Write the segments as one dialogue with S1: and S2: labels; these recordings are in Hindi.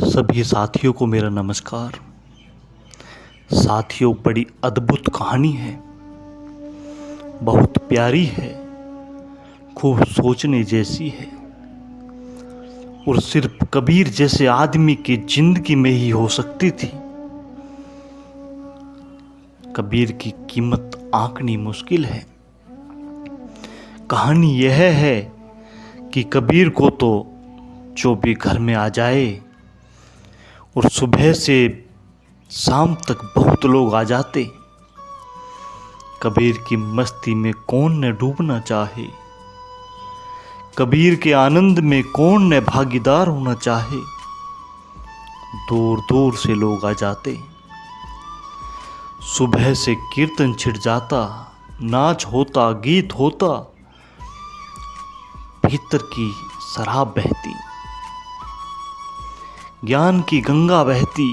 S1: सभी साथियों को मेरा नमस्कार। साथियों, बड़ी अद्भुत कहानी है, बहुत प्यारी है, खूब सोचने जैसी है और सिर्फ कबीर जैसे आदमी की जिंदगी में ही हो सकती थी। कबीर की कीमत आंकनी मुश्किल है। कहानी यह है कि कबीर को तो जो भी घर में आ जाए और सुबह से शाम तक बहुत लोग आ जाते। कबीर की मस्ती में कौन न डूबना चाहे, कबीर के आनंद में कौन न भागीदार होना चाहे। दूर दूर से लोग आ जाते। सुबह से कीर्तन छिड़ जाता, नाच होता, गीत होता, भीतर की शराब बहती, ज्ञान की गंगा बहती,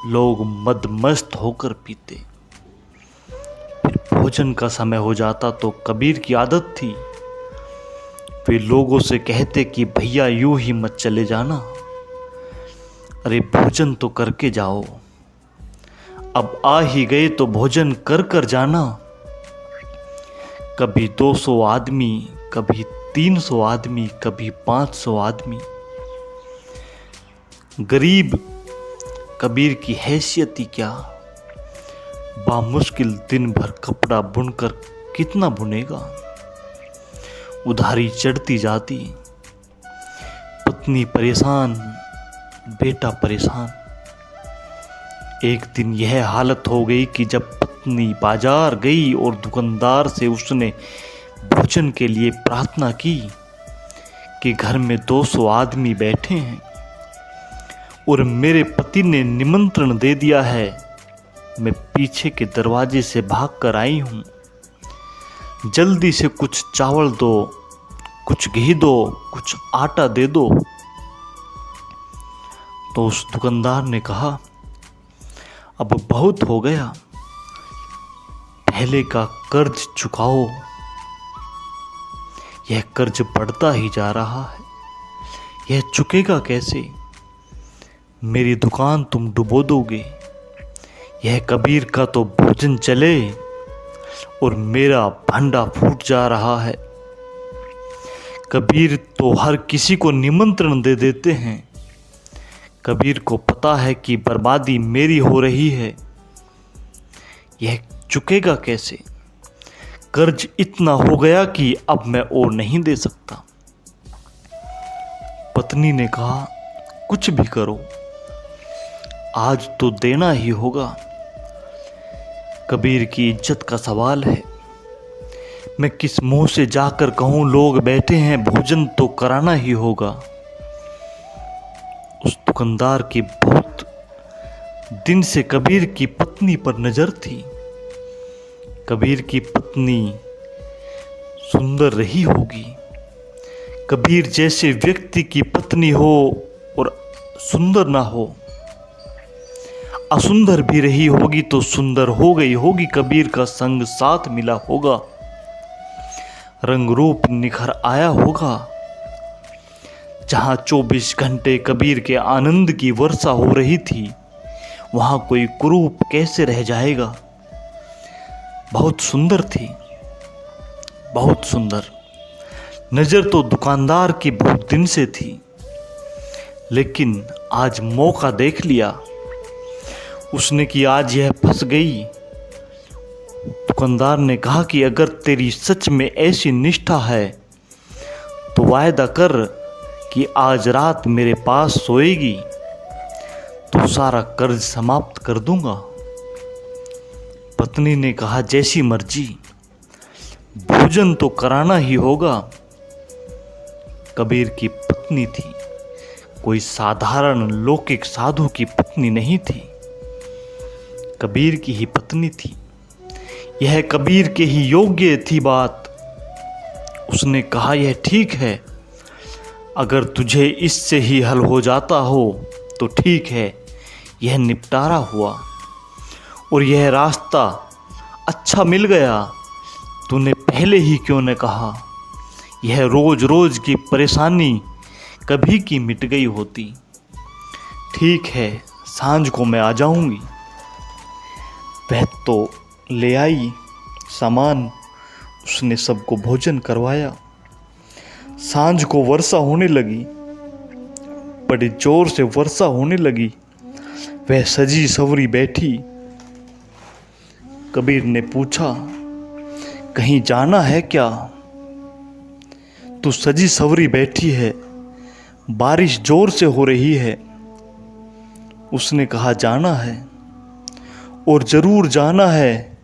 S1: लोग मदमस्त होकर पीते। फिर भोजन का समय हो जाता तो कबीर की आदत थी, वे लोगों से कहते कि भैया यूं ही मत चले जाना, अरे भोजन तो करके जाओ, अब आ ही गए तो भोजन कर कर जाना। कभी 200 आदमी, कभी 300 आदमी, कभी 500 आदमी। गरीब कबीर की हैसियत ही क्या, बामुश्किल दिन भर कपड़ा बुनकर कितना बुनेगा। उधारी चढ़ती जाती, पत्नी परेशान, बेटा परेशान। एक दिन यह हालत हो गई कि जब पत्नी बाजार गई और दुकानदार से उसने भोजन के लिए प्रार्थना की कि घर में 200 आदमी बैठे हैं और मेरे पति ने निमंत्रण दे दिया है, मैं पीछे के दरवाजे से भाग कर आई हूँ, जल्दी से कुछ चावल दो, कुछ घी दो, कुछ आटा दे दो। तो उस दुकानदार ने कहा, अब बहुत हो गया, पहले का कर्ज चुकाओ। यह कर्ज बढ़ता ही जा रहा है, यह चुकेगा कैसे? मेरी दुकान तुम डुबो दोगे। यह कबीर का तो भोजन चले और मेरा भांडा फूट जा रहा है। कबीर तो हर किसी को निमंत्रण दे देते हैं। कबीर को पता है कि बर्बादी मेरी हो रही है, यह चुकेगा कैसे? कर्ज इतना हो गया कि अब मैं और नहीं दे सकता। पत्नी ने कहा, कुछ भी करो, आज तो देना ही होगा। कबीर की इज्जत का सवाल है, मैं किस मुंह से जाकर कहूं लोग बैठे हैं, भोजन तो कराना ही होगा। उस दुकानदार की बहुत दिन से कबीर की पत्नी पर नजर थी। कबीर की पत्नी सुंदर रही होगी। कबीर जैसे व्यक्ति की पत्नी हो और सुंदर ना हो, असुंदर भी रही होगी तो सुंदर हो गई होगी। कबीर का संग साथ मिला होगा, रंग रूप निखर आया होगा। जहां 24 घंटे कबीर के आनंद की वर्षा हो रही थी, वहां कोई कुरूप कैसे रह जाएगा। बहुत सुंदर थी, बहुत सुंदर। नजर तो दुकानदार की बहुत दिन से थी, लेकिन आज मौका देख लिया उसने कि आज यह फंस गई। दुकानदार ने कहा कि अगर तेरी सच में ऐसी निष्ठा है तो वायदा कर कि आज रात मेरे पास सोएगी तो सारा कर्ज समाप्त कर दूंगा। पत्नी ने कहा, जैसी मर्जी, भोजन तो कराना ही होगा। कबीर की पत्नी थी, कोई साधारण लौकिक साधु की पत्नी नहीं थी, कबीर की ही पत्नी थी। यह कबीर के ही योग्य थी बात। उसने कहा, यह ठीक है, अगर तुझे इससे ही हल हो जाता हो तो ठीक है। यह निपटारा हुआ और यह रास्ता अच्छा मिल गया, तूने पहले ही क्यों न कहा। यह रोज रोज की परेशानी कभी की मिट गई होती। ठीक है, सांझ को मैं आ जाऊंगी। वह तो ले आई सामान, उसने सबको भोजन करवाया। सांझ को वर्षा होने लगी, बड़े जोर से वर्षा होने लगी। वह सजी सवरी बैठी। कबीर ने पूछा, कहीं जाना है क्या? तू सजी सवरी बैठी है, बारिश जोर से हो रही है। उसने कहा, जाना है और जरूर जाना है,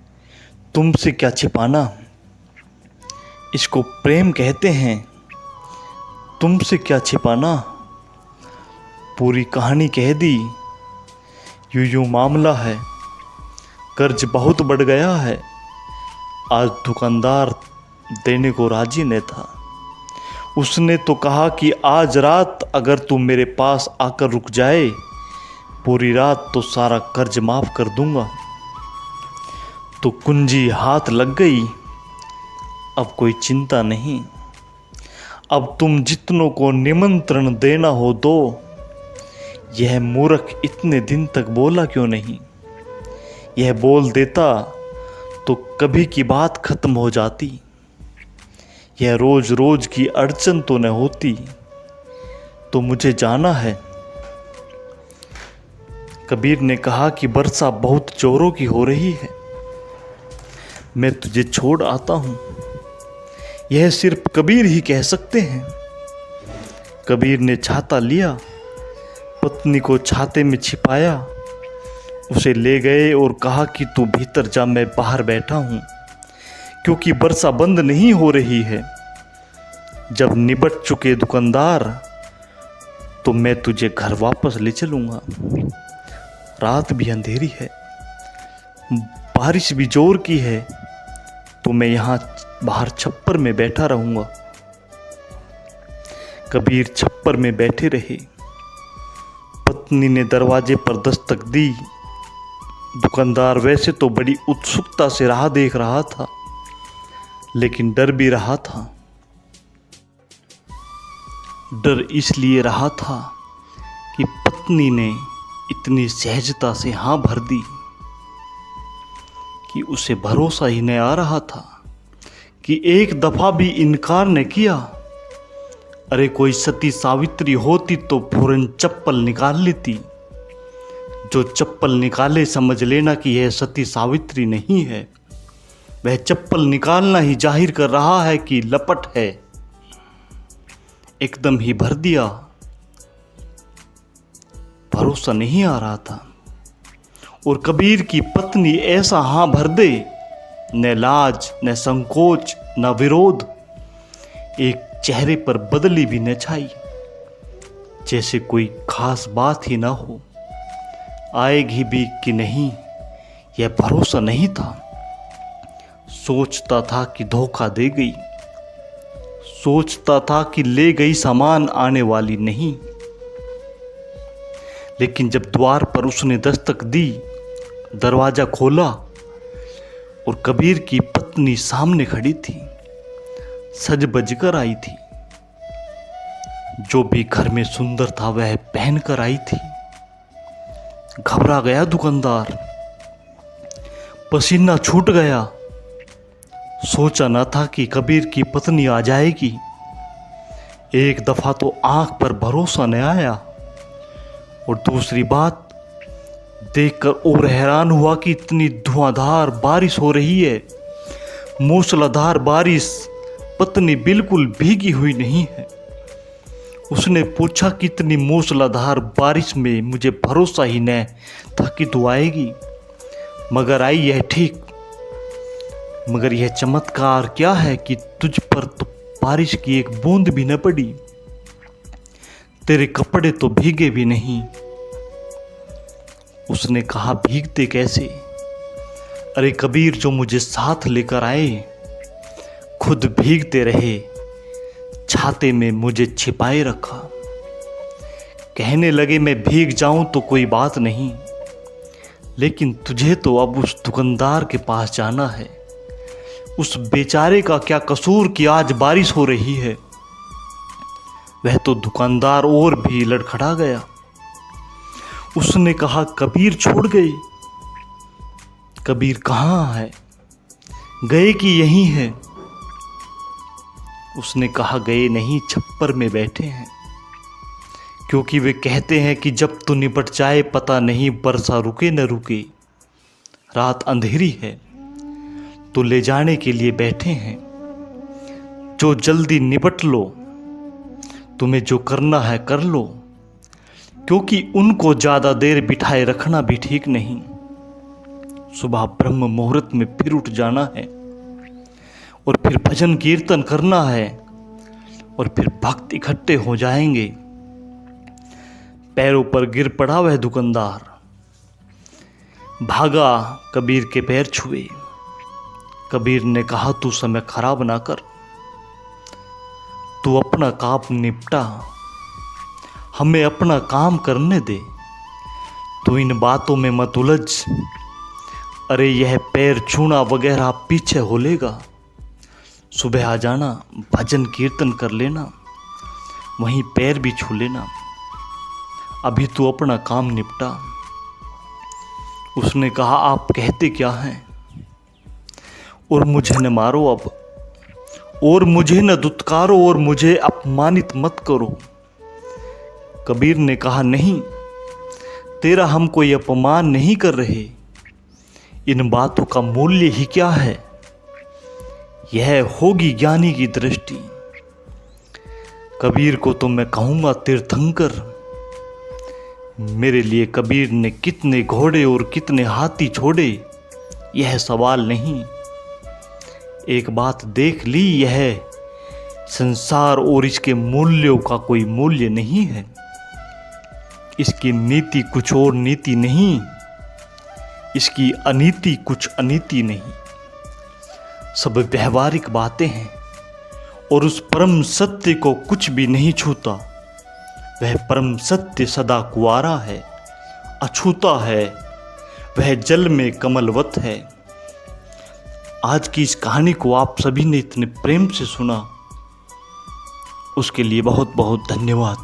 S1: तुमसे क्या छिपाना। इसको प्रेम कहते हैं, तुमसे क्या छिपाना। पूरी कहानी कह दी। यूं मामला है, कर्ज बहुत बढ़ गया है। आज दुकानदार देने को राजी न था। उसने तो कहा कि आज रात अगर तू मेरे पास आकर रुक जाए, पूरी रात तो सारा कर्ज माफ कर दूंगा। तो कुंजी हाथ लग गई। अब कोई चिंता नहीं। अब तुम जितनों को निमंत्रण देना हो दो। यह मूर्ख इतने दिन तक बोला क्यों नहीं? यह बोल देता तो कभी की बात खत्म हो जाती। यह रोज रोज की अड़चन तो न होती। तो मुझे जाना है। कबीर ने कहा कि वर्षा बहुत जोरों की हो रही है, मैं तुझे छोड़ आता हूं। यह सिर्फ कबीर ही कह सकते हैं। कबीर ने छाता लिया, पत्नी को छाते में छिपाया, उसे ले गए और कहा कि तू भीतर जा, मैं बाहर बैठा हूं, क्योंकि वर्षा बंद नहीं हो रही है। जब निबट चुके दुकानदार तो मैं तुझे घर वापस ले चलूंगा। रात भी अंधेरी है, बारिश भी जोर की है, तो मैं यहाँ बाहर छप्पर में बैठा रहूंगा। कबीर छप्पर में बैठे रहे। पत्नी ने दरवाजे पर दस्तक दी। दुकानदार वैसे तो बड़ी उत्सुकता से राह देख रहा था, लेकिन डर भी रहा था। डर इसलिए रहा था कि पत्नी ने इतनी सहजता से हाँ भर दी कि उसे भरोसा ही नहीं आ रहा था कि एक दफा भी इनकार न किया। अरे कोई सती सावित्री होती तो फौरन चप्पल निकाल लेती। जो चप्पल निकाले समझ लेना कि यह सती सावित्री नहीं है। वह चप्पल निकालना ही जाहिर कर रहा है कि लपट है। एकदम ही भर दिया। भरोसा नहीं आ रहा था। और कबीर की पत्नी ऐसा हाँ भर दे, न लाज न संकोच न विरोध, एक चेहरे पर बदली भी न छाई, जैसे कोई खास बात ही ना हो। आएगी भी कि नहीं, यह भरोसा नहीं था। सोचता था कि धोखा दे गई, सोचता था कि ले गई सामान आने वाली नहीं। लेकिन जब द्वार पर उसने दस्तक दी, दरवाजा खोला और कबीर की पत्नी सामने खड़ी थी, सज बज कर आई थी। जो भी घर में सुंदर था वह पहन कर आई थी। घबरा गया दुकानदार, पसीना छूट गया। सोचा न था कि कबीर की पत्नी आ जाएगी। एक दफा तो आंख पर भरोसा न आया, और दूसरी बात देखकर और हैरान हुआ कि इतनी धुआंधार बारिश हो रही है, मूसलाधार बारिश। पत्नी बिल्कुल भीगी हुई नहीं है। उसने पूछा कि इतनी मूसलाधार बारिश में मुझे भरोसा ही न था कि तू आएगी, मगर आई यह ठीक। मगर यह चमत्कार क्या है कि तुझ पर तो बारिश की एक बूंद भी न पड़ी, तेरे कपड़े तो भीगे भी नहीं। उसने कहा, भीगते कैसे? अरे कबीर जो मुझे साथ लेकर आए खुद भीगते रहे, छाते में मुझे छिपाए रखा। कहने लगे मैं भीग जाऊं तो कोई बात नहीं, लेकिन तुझे तो अब उस दुकानदार के पास जाना है। उस बेचारे का क्या कसूर कि आज बारिश हो रही है। वह तो दुकानदार और भी लड़खड़ा गया। उसने कहा, कबीर छोड़ गए? कबीर कहाँ है, गए कि यहीं है? उसने कहा, गए नहीं, छप्पर में बैठे हैं। क्योंकि वे कहते हैं कि जब तू निपट जाए पता नहीं बरसा रुके न रुके। रात अंधेरी है तो ले जाने के लिए बैठे हैं। जो जल्दी निपट लो, तुम्हें जो करना है कर लो, क्योंकि उनको ज़्यादा देर बिठाए रखना भी ठीक नहीं। सुबह ब्रह्म मुहूर्त में फिर उठ जाना है और फिर भजन कीर्तन करना है और फिर भक्त इकट्ठे हो जाएंगे। पैरों पर गिर पड़ा वह दुकानदार, भागा, कबीर के पैर छुए। कबीर ने कहा, तू समय खराब ना कर, तू अपना काम निपटा, हमें अपना काम करने दे, तू इन बातों में मत उलझ। अरे यह पैर छूना वगैरह पीछे हो लेगा। सुबह आ जाना, भजन कीर्तन कर लेना, वहीं पैर भी छू लेना, अभी तू अपना काम निपटा। उसने कहा, आप कहते क्या हैं? और मुझे न मारो अब, और मुझे न दुत्कारो, और मुझे अपमानित मत करो। कबीर ने कहा, नहीं, तेरा हम कोई अपमान नहीं कर रहे। इन बातों का मूल्य ही क्या है? यह होगी ज्ञानी की दृष्टि। कबीर को तो मैं कहूँगा तीर्थंकर। मेरे लिए कबीर ने कितने घोड़े और कितने हाथी छोड़े, यह सवाल नहीं। एक बात देख ली, यह संसार और इसके मूल्यों का कोई मूल्य नहीं है। इसकी नीति कुछ और नीति नहीं, इसकी अनीति कुछ अनीति नहीं। सब व्यवहारिक बातें हैं और उस परम सत्य को कुछ भी नहीं छूता। वह परम सत्य सदा कुआरा है, अछूता है, वह जल में कमलवत है। आज की इस कहानी को आप सभी ने इतने प्रेम से सुना, उसके लिए बहुत बहुत धन्यवाद।